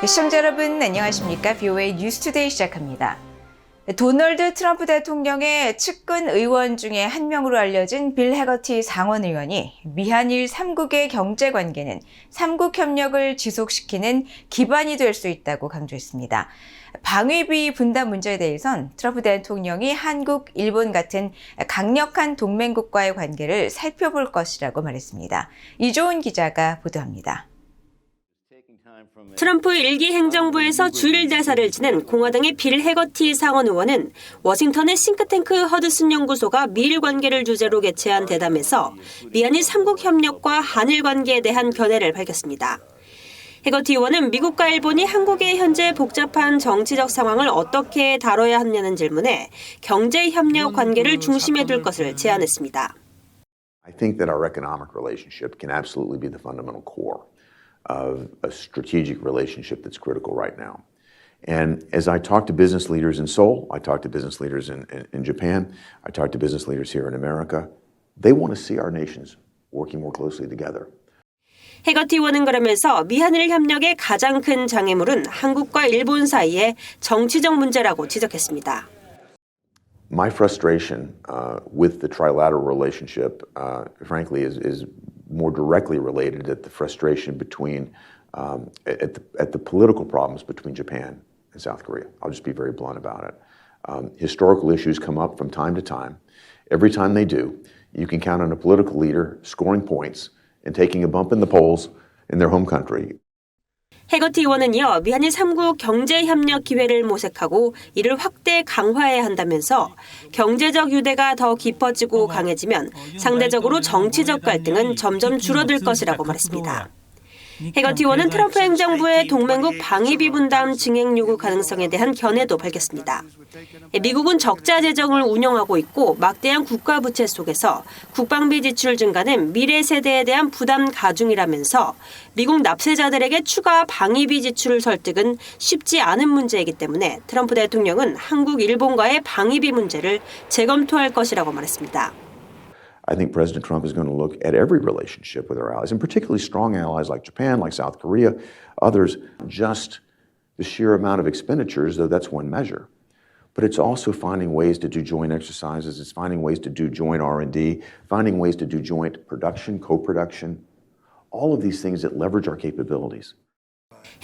시청자 여러분 안녕하십니까? BOA 뉴스투데이 시작합니다. 도널드 트럼프 대통령의 측근 의원 중에 한 명으로 알려진 빌 해거티 상원 의원이 미한일 3국의 경제 관계는 3국 협력을 지속시키는 기반이 될 수 있다고 강조했습니다. 방위비 분담 문제에 대해선 트럼프 대통령이 한국, 일본 같은 강력한 동맹국과의 관계를 살펴볼 것이라고 말했습니다. 이조은 기자가 보도합니다. 트럼프 1기 행정부에서 주일 대사를 지낸 공화당의 빌 해거티 상원 의원은 워싱턴의 싱크탱크 허드슨 연구소가 미일 관계를 주제로 개최한 대담에서 미한일 3국 협력과 한일 관계에 대한 견해를 밝혔습니다. 해거티 의원은 미국과 일본이 한국의 현재 복잡한 정치적 상황을 어떻게 다뤄야 하느냐는 질문에 경제 협력 관계를 중심에 둘 것을 제안했습니다. I think that our economic relationship can absolutely be the fundamental core of a strategic relationship that's critical right now. And as I talk to business leaders in Seoul, I talk to business leaders in Japan, I talk to business leaders here in America, they want to see our nations working more closely together. 해거티 의원은 그러면서 미한일 협력의 가장 큰 장애물은 한국과 일본 사이의 정치적 문제라고 지적했습니다. My frustration with the trilateral relationship, frankly, is more directly related at the frustration between at the political problems between Japan and South Korea. I'll just be very blunt about it. Historical issues come up from time to time. Every time they do, you can count on a political leader scoring points and taking a bump in the polls in their home country. 해거티 의원은요, 미한일 3국 경제협력 기회를 모색하고 이를 확대 강화해야 한다면서 경제적 유대가 더 깊어지고 강해지면 상대적으로 정치적 갈등은 점점 줄어들 것이라고 말했습니다. 해거티 의원은 트럼프 행정부의 동맹국 방위비 분담 증액 요구 가능성에 대한 견해도 밝혔습니다. 미국은 적자 재정을 운영하고 있고 막대한 국가 부채 속에서 국방비 지출 증가는 미래 세대에 대한 부담 가중이라면서 미국 납세자들에게 추가 방위비 지출을 설득은 쉽지 않은 문제이기 때문에 트럼프 대통령은 한국, 일본과의 방위비 문제를 재검토할 것이라고 말했습니다. I think President Trump is going to look at every relationship with our allies, and particularly strong allies like Japan, like South Korea, others, just the sheer amount of expenditures, though that's one measure. But it's also finding ways to do joint exercises, it's finding ways to do joint R&D, finding ways to do joint production, co-production, all of these things that leverage our capabilities.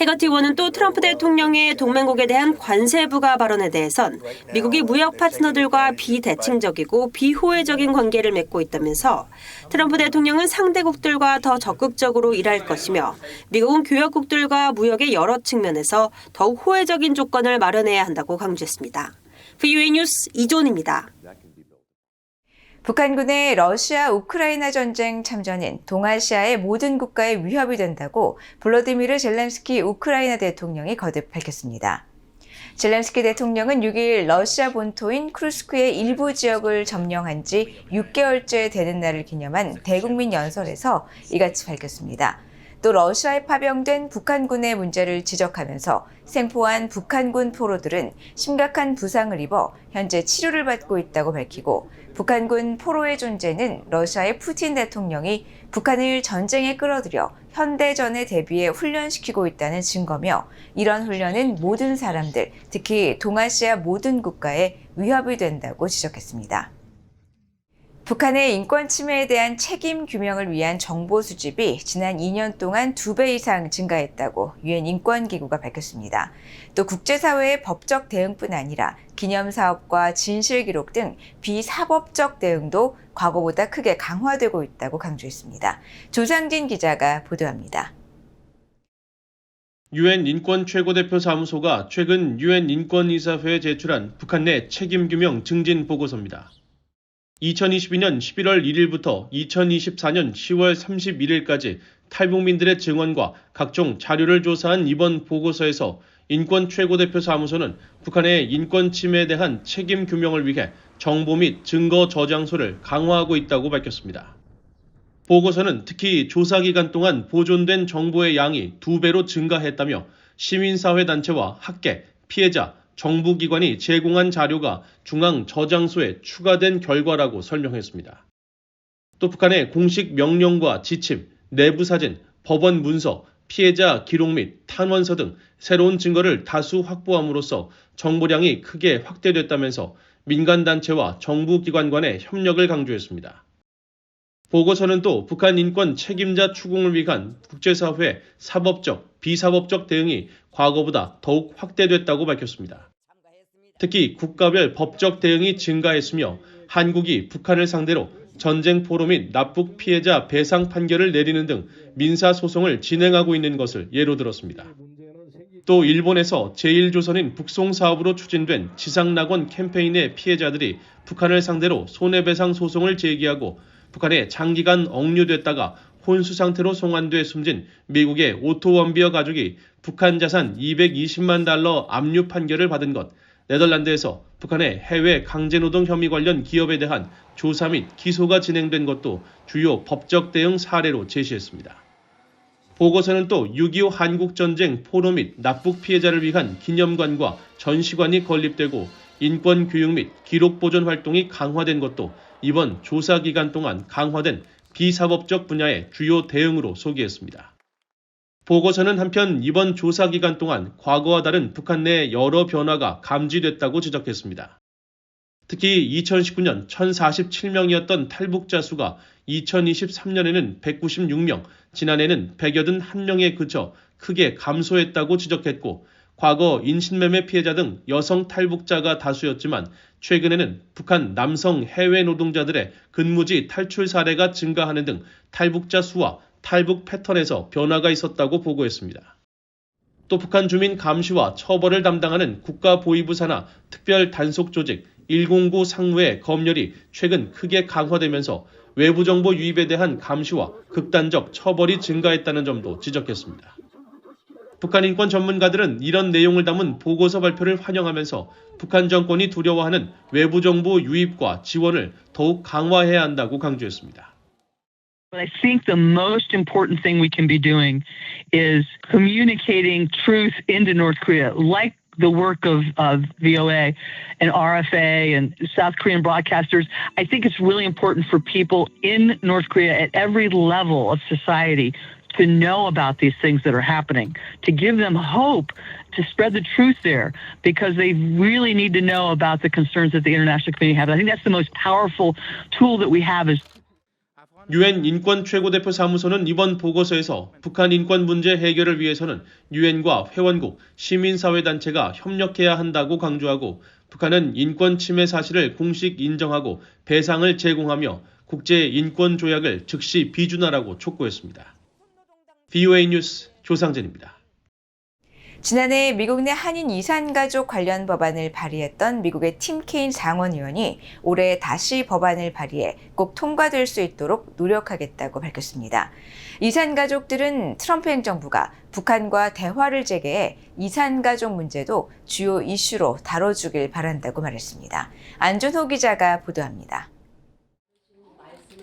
해거티 의원은 또 트럼프 대통령의 동맹국에 대한 관세 부과 발언에 대해선 미국이 무역 파트너들과 비대칭적이고 비호혜적인 관계를 맺고 있다면서 트럼프 대통령은 상대국들과 더 적극적으로 일할 것이며 미국은 교역국들과 무역의 여러 측면에서 더욱 호혜적인 조건을 마련해야 한다고 강조했습니다. BOA 뉴스 이조은입니다. 북한군의 러시아 우크라이나 전쟁 참전은 동아시아의 모든 국가에 위협이 된다고 볼로디미르 젤렌스키 우크라이나 대통령이 거듭 밝혔습니다. 젤렌스키 대통령은 6일 러시아 본토인 크루스크의 일부 지역을 점령한 지 6개월째 되는 날을 기념한 대국민 연설에서 이같이 밝혔습니다. 또 러시아에 파병된 북한군의 문제를 지적하면서 생포한 북한군 포로들은 심각한 부상을 입어 현재 치료를 받고 있다고 밝히고 북한군 포로의 존재는 러시아의 푸틴 대통령이 북한을 전쟁에 끌어들여 현대전에 대비해 훈련시키고 있다는 증거며 이런 훈련은 모든 사람들, 특히 동아시아 모든 국가에 위협이 된다고 지적했습니다. 북한의 인권 침해에 대한 책임 규명을 위한 정보 수집이 지난 2년 동안 2배 이상 증가했다고 유엔 인권기구가 밝혔습니다. 또 국제사회의 법적 대응뿐 아니라 기념사업과 진실기록 등 비사법적 대응도 과거보다 크게 강화되고 있다고 강조했습니다. 조상진 기자가 보도합니다. 유엔 인권 최고대표 사무소가 최근 유엔 인권이사회에 제출한 북한 내 책임 규명 증진 보고서입니다. 2022년 11월 1일부터 2024년 10월 31일까지 탈북민들의 증언과 각종 자료를 조사한 이번 보고서에서 인권 최고대표 사무소는 북한의 인권 침해에 대한 책임 규명을 위해 정보 및 증거 저장소를 강화하고 있다고 밝혔습니다. 보고서는 특히 조사 기간 동안 보존된 정보의 양이 2배로 증가했다며 시민사회단체와 학계, 피해자, 정부기관이 제공한 자료가 중앙 저장소에 추가된 결과라고 설명했습니다. 또 북한의 공식 명령과 지침, 내부 사진, 법원 문서, 피해자 기록 및 탄원서 등 새로운 증거를 다수 확보함으로써 정보량이 크게 확대됐다면서 민간단체와 정부기관 간의 협력을 강조했습니다. 보고서는 또 북한 인권 책임자 추궁을 위한 국제사회의 사법적, 비사법적 대응이 과거보다 더욱 확대됐다고 밝혔습니다. 특히 국가별 법적 대응이 증가했으며 한국이 북한을 상대로 전쟁 포로 및 납북 피해자 배상 판결을 내리는 등 민사소송을 진행하고 있는 것을 예로 들었습니다. 또 일본에서 제1조선인 북송사업으로 추진된 지상낙원 캠페인의 피해자들이 북한을 상대로 손해배상 소송을 제기하고 북한에 장기간 억류됐다가 혼수 상태로 송환돼 숨진 미국의 오토 원비어 가족이 북한 자산 220만 달러 압류 판결을 받은 것, 네덜란드에서 북한의 해외 강제노동 혐의 관련 기업에 대한 조사 및 기소가 진행된 것도 주요 법적 대응 사례로 제시했습니다. 보고서는 또 6.25 한국전쟁 포로 및 납북 피해자를 위한 기념관과 전시관이 건립되고 인권 교육 및 기록 보존 활동이 강화된 것도 이번 조사 기간 동안 강화된 비사법적 분야의 주요 대응으로 소개했습니다. 보고서는 한편 이번 조사 기간 동안 과거와 다른 북한 내 여러 변화가 감지됐다고 지적했습니다. 특히 2019년 1047명이었던 탈북자 수가 2023년에는 196명, 지난해는 181명에 그쳐 크게 감소했다고 지적했고 과거 인신매매 피해자 등 여성 탈북자가 다수였지만 최근에는 북한 남성 해외 노동자들의 근무지 탈출 사례가 증가하는 등 탈북자 수와 탈북 패턴에서 변화가 있었다고 보고했습니다. 또 북한 주민 감시와 처벌을 담당하는 국가보위부 산하 특별 단속 조직 109 상무의 검열이 최근 크게 강화되면서 외부 정보 유입에 대한 감시와 극단적 처벌이 증가했다는 점도 지적했습니다. 북한 인권 전문가들은 이런 내용을 담은 보고서 발표를 환영하면서 북한 정권이 두려워하는 외부 정보 유입과 지원을 더욱 강화해야 한다고 강조했습니다. But I think the most important thing we can be doing is communicating truth into North Korea, like the work of VOA and RFA and South Korean broadcasters. I think it's really important for people in North Korea at every level of society to know about these things that are happening, to give them hope, to spread the truth there, because they really need to know about the concerns that the international community has. I think that's the most powerful tool that we have is 유엔 인권 최고대표 사무소는 이번 보고서에서 북한 인권 문제 해결을 위해서는 유엔과 회원국, 시민사회단체가 협력해야 한다고 강조하고 북한은 인권 침해 사실을 공식 인정하고 배상을 제공하며 국제인권조약을 즉시 비준하라고 촉구했습니다. VOA 뉴스 조상진입니다. 지난해 미국 내 한인 이산가족 관련 법안을 발의했던 미국의 팀 케인 상원의원이 올해 다시 법안을 발의해 꼭 통과될 수 있도록 노력하겠다고 밝혔습니다. 이산가족들은 트럼프 행정부가 북한과 대화를 재개해 이산가족 문제도 주요 이슈로 다뤄주길 바란다고 말했습니다. 안준호 기자가 보도합니다.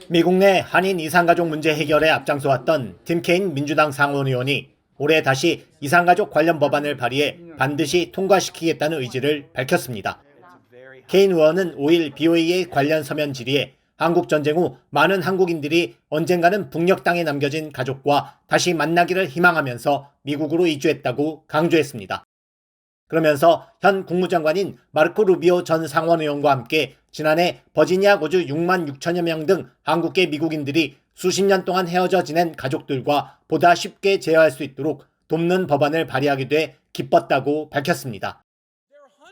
미국 내 한인 이산가족 문제 해결에 앞장서왔던 팀 케인 민주당 상원의원이 올해 다시 이산가족 관련 법안을 발의해 반드시 통과시키겠다는 의지를 밝혔습니다. 케인 의원은 5일 BOA의 관련 서면 질의에 한국 전쟁 후 많은 한국인들이 언젠가는 북녘 땅에 남겨진 가족과 다시 만나기를 희망하면서 미국으로 이주했다고 강조했습니다. 그러면서 현 국무장관인 마르코 루비오 전 상원의원과 함께 지난해 버지니아 거주 6만 6천여 명 등 한국계 미국인들이 수십 년 동안 헤어져 지낸 가족들과 보다 쉽게 재회할 수 있도록 돕는 법안을 발의하게 돼 기뻤다고 밝혔습니다.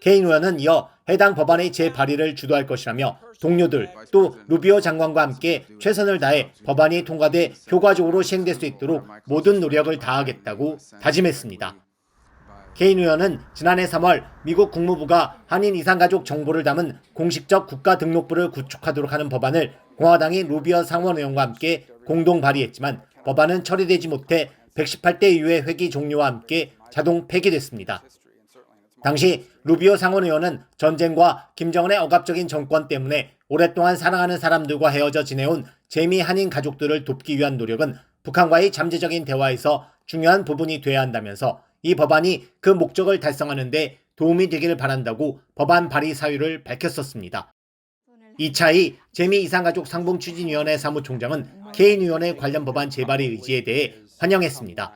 케인 의원은 이어 해당 법안의 재발의를 주도할 것이라며 동료들 또 루비오 장관과 함께 최선을 다해 법안이 통과돼 효과적으로 시행될 수 있도록 모든 노력을 다하겠다고 다짐했습니다. 케인 의원은 지난해 3월 미국 국무부가 한인 이산가족 정보를 담은 공식적 국가등록부를 구축하도록 하는 법안을 공화당의 루비오 상원의원과 함께 공동 발의했지만 법안은 처리되지 못해 118대 이후의 회기 종료와 함께 자동 폐기됐습니다. 당시 루비오 상원의원은 전쟁과 김정은의 억압적인 정권 때문에 오랫동안 사랑하는 사람들과 헤어져 지내온 재미 한인 가족들을 돕기 위한 노력은 북한과의 잠재적인 대화에서 중요한 부분이 돼야 한다면서 이 법안이 그 목적을 달성하는 데 도움이 되기를 바란다고 법안 발의 사유를 밝혔었습니다. 이차희 재미 이산가족 상봉추진위원회 사무총장은 케인 의원의 관련 법안 재발의 의지에 대해 환영했습니다.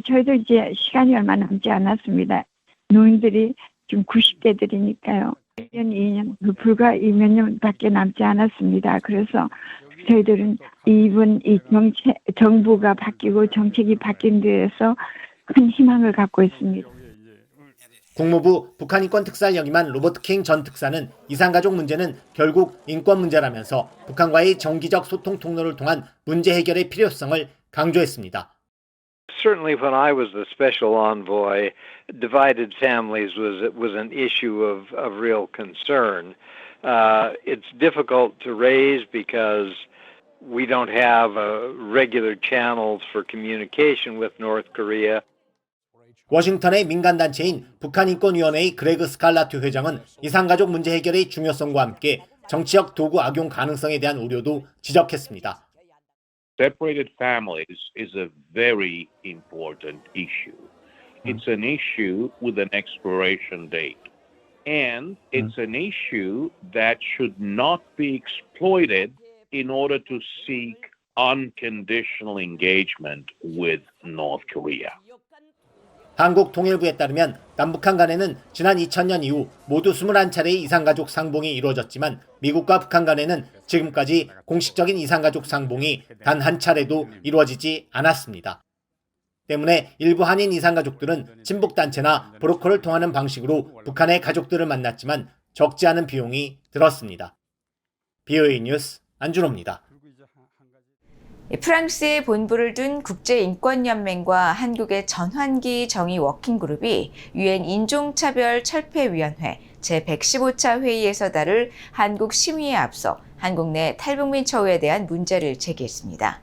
저희도 이제 시간이 얼마 남지 않았습니다. 노인들이 지금 90대들이니까요. 1년, 2년, 불과 2몇 년밖에 남지 않았습니다. 그래서 저희들은 이번 이 정부가 바뀌고 정책이 바뀐 데에서 큰 희망을 갖고 있습니다. 국무부 북한인권특사를 역임한 로버트 킹 전 특사는 이산가족 문제는 결국 인권 문제라면서 북한과의 정기적 소통 통로를 통한 문제 해결의 필요성을 강조했습니다. Certainly when I was the special envoy, divided families was an issue of real concern. It's difficult to raise because we don't have regular channels for communication with North Korea. 워싱턴의 민간단체인 북한인권위원회의 그레그 스칼라트 회장은 이산가족 문제 해결의 중요성과 함께 정치적 도구 악용 가능성에 대한 우려도 지적했습니다. Separated families is a very important issue. It's an issue with an expiration date. And it's an issue that should not be exploited in order to seek unconditional engagement with North Korea. 한국 통일부에 따르면 남북한 간에는 지난 2000년 이후 모두 21차례의 이산가족 상봉이 이루어졌지만 미국과 북한 간에는 지금까지 공식적인 이산가족 상봉이 단 한 차례도 이루어지지 않았습니다. 때문에 일부 한인 이산가족들은 친북단체나 브로커를 통하는 방식으로 북한의 가족들을 만났지만 적지 않은 비용이 들었습니다. BOA 뉴스 안준호입니다. 프랑스에 본부를 둔 국제인권연맹과 한국의 전환기 정의 워킹그룹이 유엔 인종차별철폐위원회 제115차 회의에서 다룰 한국 심의에 앞서 한국 내 탈북민 처우에 대한 문제를 제기했습니다.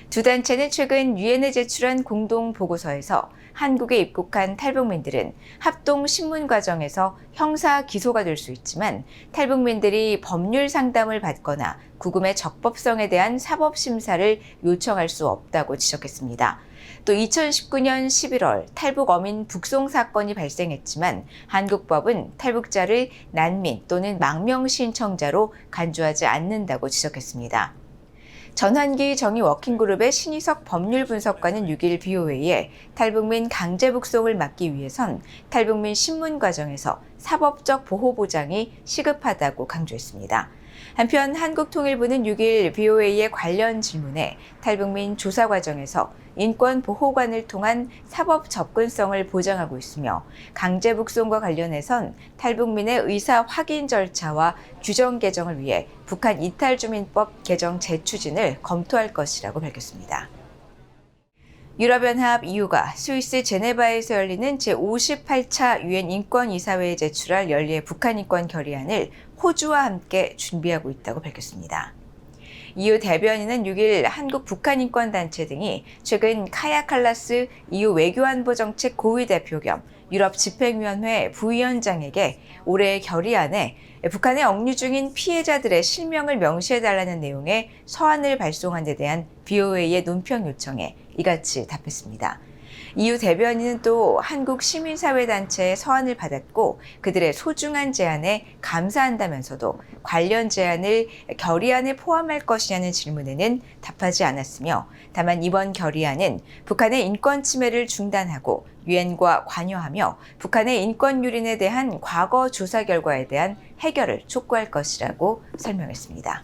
두 단체는 최근 유엔에 제출한 공동 보고서에서 한국에 입국한 탈북민들은 합동 신문 과정에서 형사 기소가 될 수 있지만 탈북민들이 법률 상담을 받거나 구금의 적법성에 대한 사법 심사를 요청할 수 없다고 지적했습니다. 또 2019년 11월 탈북 어민 북송 사건이 발생했지만 한국법은 탈북자를 난민 또는 망명 신청자로 간주하지 않는다고 지적했습니다. 전환기 정의 워킹그룹의 신희석 법률 분석관은 6일 BOA에 탈북민 강제 북송을 막기 위해선 탈북민 신문 과정에서 사법적 보호 보장이 시급하다고 강조했습니다. 한편 한국통일부는 6일 BOA의 관련 질문에 탈북민 조사 과정에서 인권보호관을 통한 사법 접근성을 보장하고 있으며 강제 북송과 관련해선 탈북민의 의사 확인 절차와 규정 개정을 위해 북한 이탈주민법 개정 재추진을 검토할 것이라고 밝혔습니다. 유럽연합 EU가 스위스 제네바에서 열리는 제58차 유엔 인권이사회에 제출할 연례 북한 인권 결의안을 호주와 함께 준비하고 있다고 밝혔습니다. EU 대변인은 6일 한국 북한인권단체 등이 최근 카야 칼라스 EU 외교안보정책 고위 대표 겸 유럽 집행위원회 부위원장에게 올해 결의안에 북한에 억류 중인 피해자들의 실명을 명시해달라는 내용의 서한을 발송한 데 대한 BOA의 논평 요청에 이같이 답했습니다. EU 대변인은 또 한국 시민사회단체의 서한을 받았고 그들의 소중한 제안에 감사한다면서도 관련 제안을 결의안에 포함할 것이냐는 질문에는 답하지 않았으며 다만 이번 결의안은 북한의 인권 침해를 중단하고 유엔과 관여하며 북한의 인권 유린에 대한 과거 조사 결과에 대한 해결을 촉구할 것이라고 설명했습니다.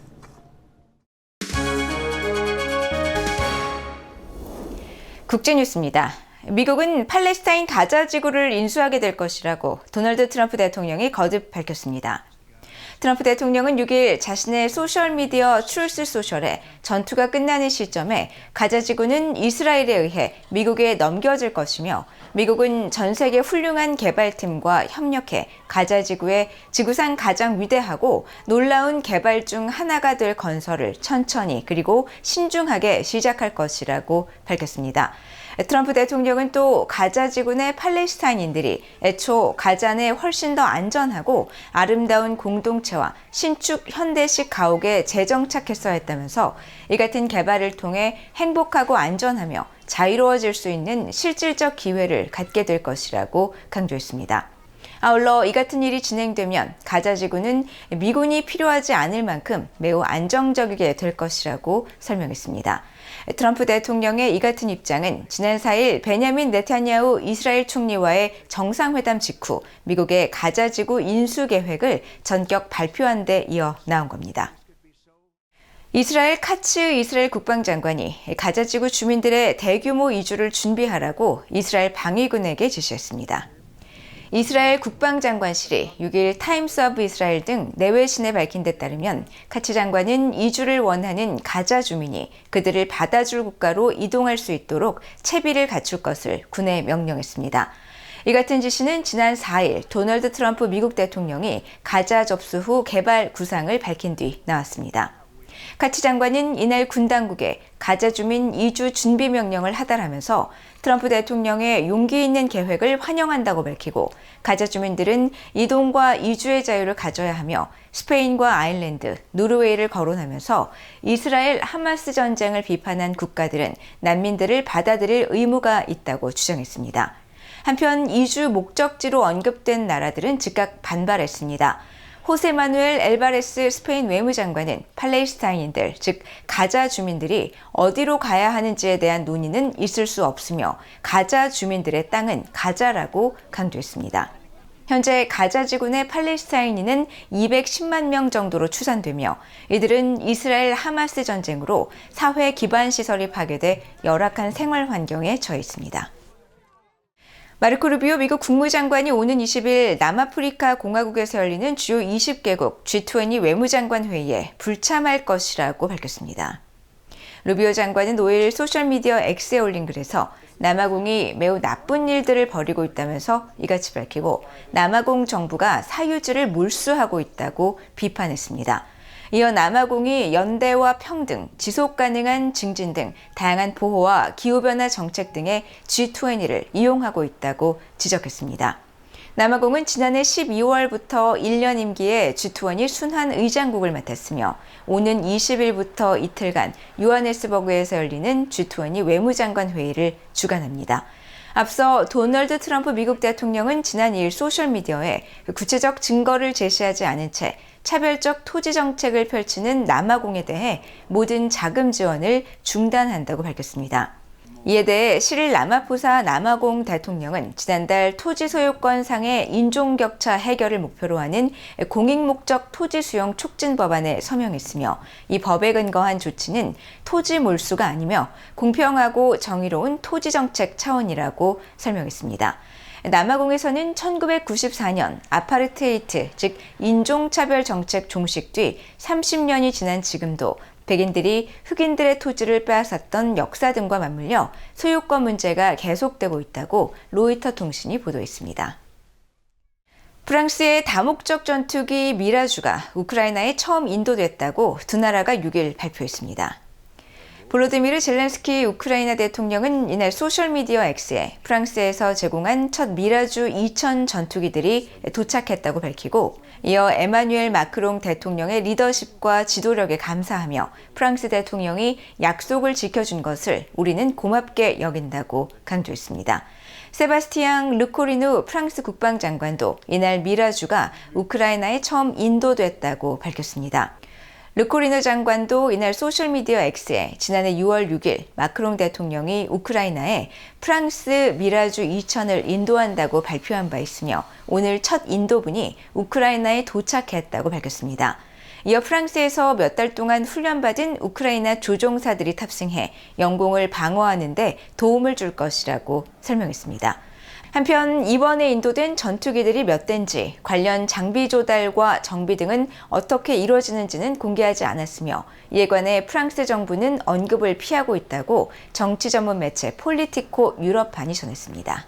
국제뉴스입니다. 미국은 팔레스타인 가자 지구를 인수하게 될 것이라고 도널드 트럼프 대통령이 거듭 밝혔습니다. 트럼프 대통령은 6일 자신의 소셜미디어 트루스 소셜에 전투가 끝나는 시점에 가자 지구는 이스라엘에 의해 미국에 넘겨질 것이며 미국은 전 세계 훌륭한 개발팀과 협력해 가자 지구의 지구상 가장 위대하고 놀라운 개발 중 하나가 될 건설을 천천히 그리고 신중하게 시작할 것이라고 밝혔습니다. 트럼프 대통령은 또 가자 지구 내 팔레스타인인들이 애초 가자 내 훨씬 더 안전하고 아름다운 공동체와 신축 현대식 가옥에 재정착했어야 했다면서 이 같은 개발을 통해 행복하고 안전하며 자유로워질 수 있는 실질적 기회를 갖게 될 것이라고 강조했습니다. 아울러 이 같은 일이 진행되면 가자 지구는 미군이 필요하지 않을 만큼 매우 안정적이게 될 것이라고 설명했습니다. 트럼프 대통령의 이 같은 입장은 지난 4일 베냐민 네타냐후 이스라엘 총리와의 정상회담 직후 미국의 가자 지구 인수 계획을 전격 발표한 데 이어 나온 겁니다. 이스라엘 카츠 이스라엘 국방장관이 가자 지구 주민들의 대규모 이주를 준비하라고 이스라엘 방위군에게 지시했습니다. 이스라엘 국방장관실이 6일 타임스 오브 이스라엘 등 내외신에 밝힌 데 따르면 카츠 장관은 이주를 원하는 가자 주민이 그들을 받아줄 국가로 이동할 수 있도록 채비를 갖출 것을 군에 명령했습니다. 이 같은 지시는 지난 4일 도널드 트럼프 미국 대통령이 가자 접수 후 개발 구상을 밝힌 뒤 나왔습니다. 카츠 장관은 이날 군 당국에 가자 주민 이주 준비 명령을 하달하면서 트럼프 대통령의 용기 있는 계획을 환영한다고 밝히고 가자 주민들은 이동과 이주의 자유를 가져야 하며 스페인과 아일랜드, 노르웨이를 거론하면서 이스라엘 하마스 전쟁을 비판한 국가들은 난민들을 받아들일 의무가 있다고 주장했습니다. 한편 이주 목적지로 언급된 나라들은 즉각 반발했습니다. 호세 마누엘 엘바레스 스페인 외무장관은 팔레스타인인들, 즉 가자 주민들이 어디로 가야 하는지에 대한 논의는 있을 수 없으며 가자 주민들의 땅은 가자라고 강조했습니다. 현재 가자 지구내 팔레스타인인은 210만 명 정도로 추산되며 이들은 이스라엘 하마스 전쟁으로 사회 기반 시설이 파괴돼 열악한 생활 환경에 처해 있습니다. 마르코 루비오 미국 국무장관이 오는 20일 남아프리카 공화국에서 열리는 주요 20개국 G20 외무장관 회의에 불참할 것이라고 밝혔습니다. 루비오 장관은 5일 소셜미디어 X에 올린 글에서 남아공이 매우 나쁜 일들을 벌이고 있다면서 이같이 밝히고 남아공 정부가 사유지를 몰수하고 있다고 비판했습니다. 이어 남아공이 연대와 평등, 지속가능한 증진 등 다양한 보호와 기후변화 정책 등의 G20를 이용하고 있다고 지적했습니다. 남아공은 지난해 12월부터 1년 임기에 G20 순환 의장국을 맡았으며 오는 20일부터 이틀간 요하네스버그에서 열리는 G20 외무장관 회의를 주관합니다. 앞서 도널드 트럼프 미국 대통령은 지난 2일 소셜미디어에 구체적 증거를 제시하지 않은 채 차별적 토지 정책을 펼치는 남아공에 대해 모든 자금 지원을 중단한다고 밝혔습니다. 이에 대해 시릴 라마포사 남아공 대통령은 지난달 토지 소유권상의 인종격차 해결을 목표로 하는 공익목적 토지 수용 촉진 법안에 서명했으며 이 법에 근거한 조치는 토지 몰수가 아니며 공평하고 정의로운 토지 정책 차원이라고 설명했습니다. 남아공에서는 1994년 아파르테이트, 즉 인종차별 정책 종식 뒤 30년이 지난 지금도 백인들이 흑인들의 토지를 빼앗았던 역사 등과 맞물려 소유권 문제가 계속되고 있다고 로이터 통신이 보도했습니다. 프랑스의 다목적 전투기 미라주가 우크라이나에 처음 인도됐다고 두 나라가 6일 발표했습니다. 볼로디미르 젤렌스키 우크라이나 대통령은 이날 소셜미디어 X에 프랑스에서 제공한 첫 미라주 2000 전투기들이 도착했다고 밝히고 이어 에마뉴엘 마크롱 대통령의 리더십과 지도력에 감사하며 프랑스 대통령이 약속을 지켜준 것을 우리는 고맙게 여긴다고 강조했습니다. 세바스티앙 르코리누 프랑스 국방장관도 이날 미라주가 우크라이나에 처음 인도됐다고 밝혔습니다. 르코리누 장관도 이날 소셜미디어 X에 지난해 6월 6일 마크롱 대통령이 우크라이나에 프랑스 미라주 2000을 인도한다고 발표한 바 있으며 오늘 첫 인도분이 우크라이나에 도착했다고 밝혔습니다. 이어 프랑스에서 몇 달 동안 훈련받은 우크라이나 조종사들이 탑승해 영공을 방어하는 데 도움을 줄 것이라고 설명했습니다. 한편 이번에 인도된 전투기들이 몇 대인지 관련 장비 조달과 정비 등은 어떻게 이루어지는지는 공개하지 않았으며 이에 관해 프랑스 정부는 언급을 피하고 있다고 정치 전문 매체 폴리티코 유럽판이 전했습니다.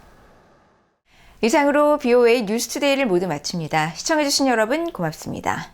이상으로 BOA 뉴스투데이를 모두 마칩니다. 시청해주신 여러분 고맙습니다.